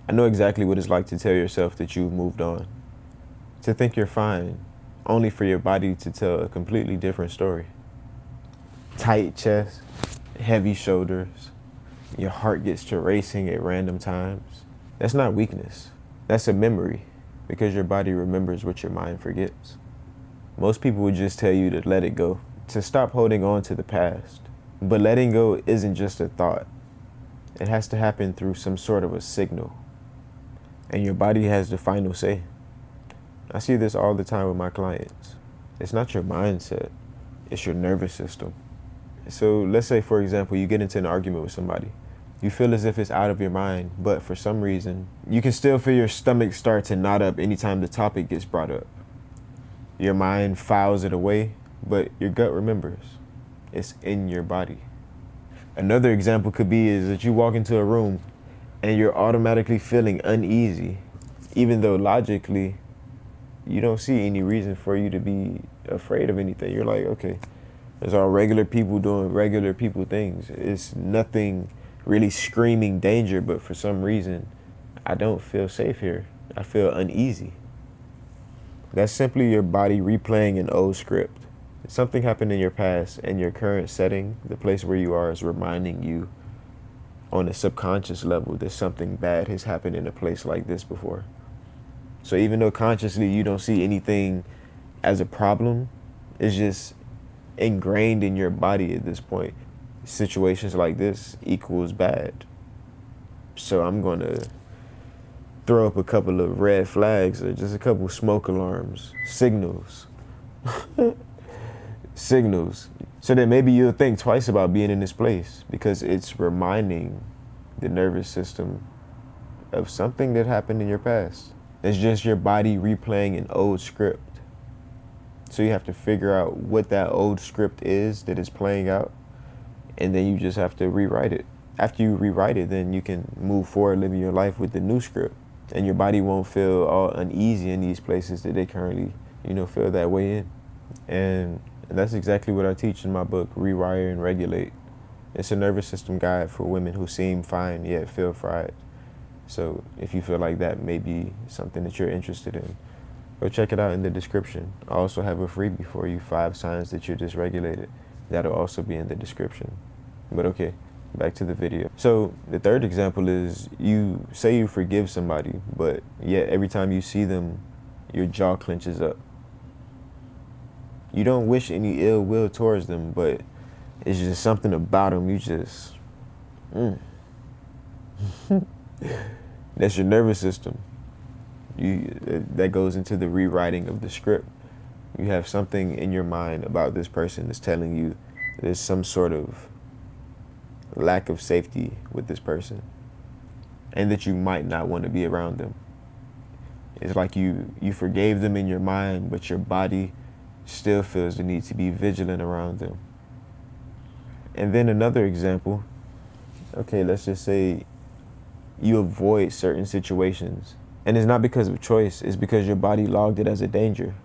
I know exactly what it's like to tell yourself that you've moved on, to think you're fine, only for your body to tell a completely different story. Tight chest, heavy shoulders, your heart gets to racing at random times. That's not weakness. That's a memory, because your body remembers what your mind forgets. Most people would just tell you to let it go, to stop holding on to the past. But letting go isn't just a thought. It has to happen through some sort of a signal. And your body has the final say. I see this all the time with my clients. It's not your mindset, it's your nervous system. So let's say, for example, you get into an argument with somebody. You feel as if it's out of your mind, but for some reason, you can still feel your stomach start to knot up anytime the topic gets brought up. Your mind files it away, but your gut remembers. It's in your body. Another example could be is that you walk into a room and you're automatically feeling uneasy, even though logically you don't see any reason for you to be afraid of anything. You're like, okay, there's all regular people doing regular people things. It's nothing really screaming danger, but for some reason, I don't feel safe here. I feel uneasy. That's simply your body replaying an old script. Something happened in your past, and your current setting, the place where you are, is reminding you on a subconscious level that something bad has happened in a place like this before. So even though consciously you don't see anything as a problem, it's just ingrained in your body at this point. Situations like this equals bad. So I'm going to throw up a couple of red flags or just a couple smoke alarms, signals. Signals. So that maybe you'll think twice about being in this place, because it's reminding the nervous system of something that happened in your past. It's just your body replaying an old script. So you have to figure out what that old script is that is playing out, and then you just have to rewrite it. After you rewrite it, then you can move forward living your life with the new script, and your body won't feel all uneasy in these places that they currently, feel that way in. And that's exactly what I teach in my book, Rewire and Regulate. It's a nervous system guide for women who seem fine yet feel fried. So if you feel like that may be something that you're interested in, go check it out in the description. I also have a freebie for you, 5 signs that you're dysregulated. That'll also be in the description. But okay, back to the video. So the third example is, you say you forgive somebody, but yet every time you see them, your jaw clenches up. You don't wish any ill will towards them, but it's just something about them. You just, That's your nervous system. That goes into the rewriting of the script. You have something in your mind about this person that's telling you there's some sort of lack of safety with this person, and that you might not want to be around them. It's like you forgave them in your mind, but your body still feels the need to be vigilant around them. And then another example, okay, let's just say you avoid certain situations, and it's not because of choice, it's because your body logged it as a danger.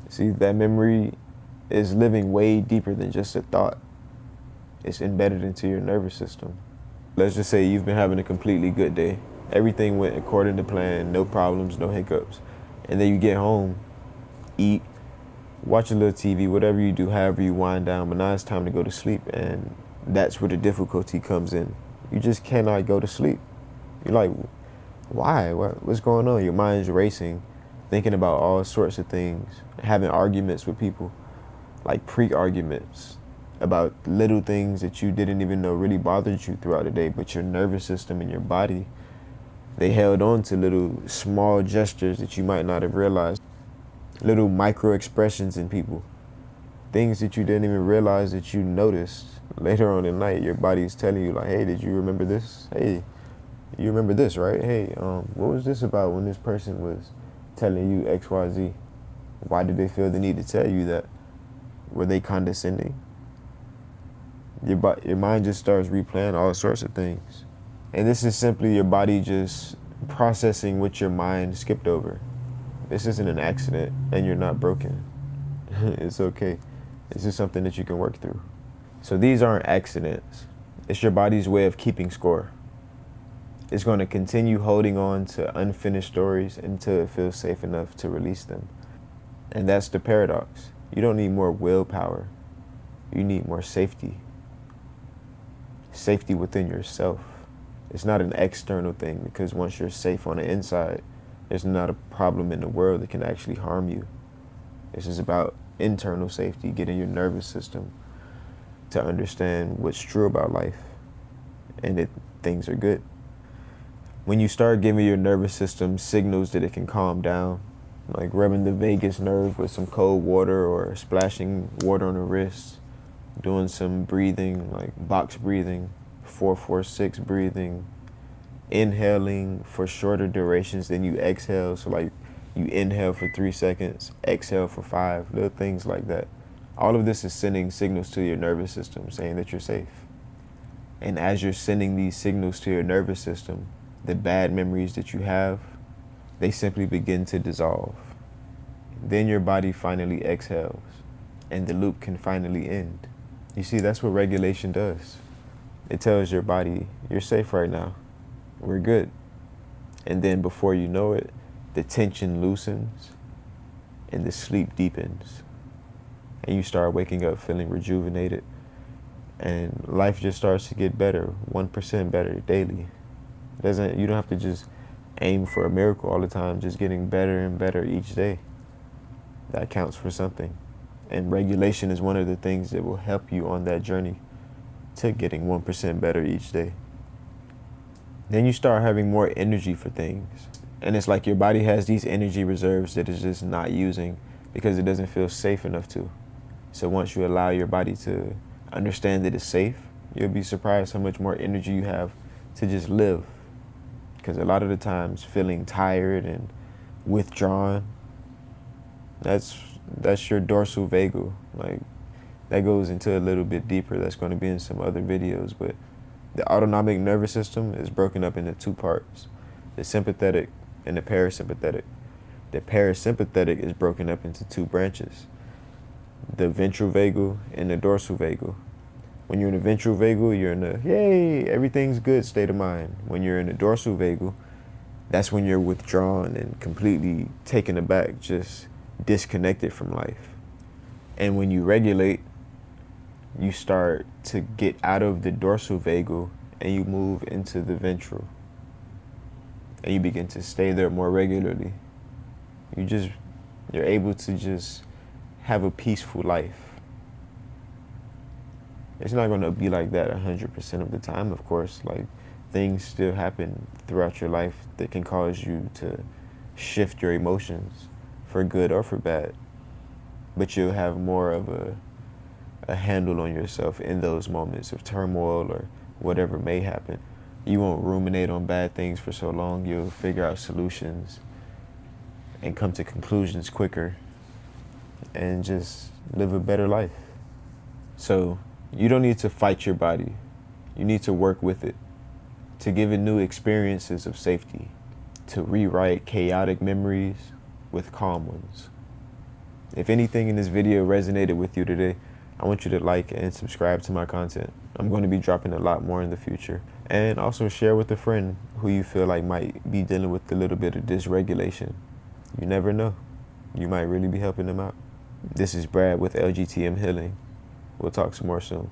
See, that memory is living way deeper than just a thought. It's embedded into your nervous system. Let's just say you've been having a completely good day. Everything went according to plan, no problems, no hiccups. And then you get home, eat, watch a little TV, whatever you do, however you wind down, but now it's time to go to sleep, and that's where the difficulty comes in. You just cannot go to sleep. You're like, why? What's going on? Your mind's racing, thinking about all sorts of things, having arguments with people, like pre-arguments about little things that you didn't even know really bothered you throughout the day, but your nervous system and your body, they held on to little small gestures that you might not have realized. Little micro expressions in people, things that you didn't even realize that you noticed. Later on in the night, your body is telling you like, hey, did you remember this? Hey, you remember this, right? Hey, what was this about when this person was telling you X, Y, Z? Why did they feel the need to tell you that? Were they condescending? Your mind just starts replaying all sorts of things. And this is simply your body just processing what your mind skipped over. This isn't an accident, and you're not broken. It's okay. This is something that you can work through. So these aren't accidents. It's your body's way of keeping score. It's going to continue holding on to unfinished stories until it feels safe enough to release them. And that's the paradox. You don't need more willpower. You need more safety. Safety within yourself. It's not an external thing, because once you're safe on the inside, there's not a problem in the world that can actually harm you. This is about internal safety, getting your nervous system to understand what's true about life and that things are good. When you start giving your nervous system signals that it can calm down, like rubbing the vagus nerve with some cold water or splashing water on the wrist, doing some breathing, like box breathing, 4-4-6 breathing, inhaling for shorter durations than you exhale. So like you inhale for 3 seconds, exhale for 5, little things like that. All of this is sending signals to your nervous system saying that you're safe. And as you're sending these signals to your nervous system, the bad memories that you have, they simply begin to dissolve. Then your body finally exhales and the loop can finally end. You see, that's what regulation does. It tells your body, you're safe right now. We're good. And then before you know it, the tension loosens and the sleep deepens. And you start waking up feeling rejuvenated. And life just starts to get better, 1% better daily. You don't have to just aim for a miracle all the time, just getting better and better each day. That counts for something. And regulation is one of the things that will help you on that journey to getting 1% better each day. Then you start having more energy for things. And it's like your body has these energy reserves that it's just not using because it doesn't feel safe enough to. So once you allow your body to understand that it's safe, you'll be surprised how much more energy you have to just live. Because a lot of the times feeling tired and withdrawn, that's your dorsal vagal. Like that goes into a little bit deeper. That's going to be in some other videos. But the autonomic nervous system is broken up into 2 parts, the sympathetic and the parasympathetic. The parasympathetic is broken up into 2 branches, the ventral vagal and the dorsal vagal. When you're in the ventral vagal, you're in the, yay, everything's good state of mind. When you're in the dorsal vagal, that's when you're withdrawn and completely taken aback, just disconnected from life. And when you regulate, you start to get out of the dorsal vagal and you move into the ventral. And you begin to stay there more regularly. You're able to just have a peaceful life. It's not going to be like that 100% of the time, of course. Like, things still happen throughout your life that can cause you to shift your emotions for good or for bad. But you'll have more of a handle on yourself in those moments of turmoil or whatever may happen. You won't ruminate on bad things for so long. You'll figure out solutions and come to conclusions quicker and just live a better life. So you don't need to fight your body. You need to work with it, to give it new experiences of safety, to rewrite chaotic memories with calm ones. If anything in this video resonated with you today, I want you to like and subscribe to my content. I'm going to be dropping a lot more in the future. And also share with a friend who you feel like might be dealing with a little bit of dysregulation. You never know. You might really be helping them out. This is Brad with LgTM Healing. We'll talk some more soon.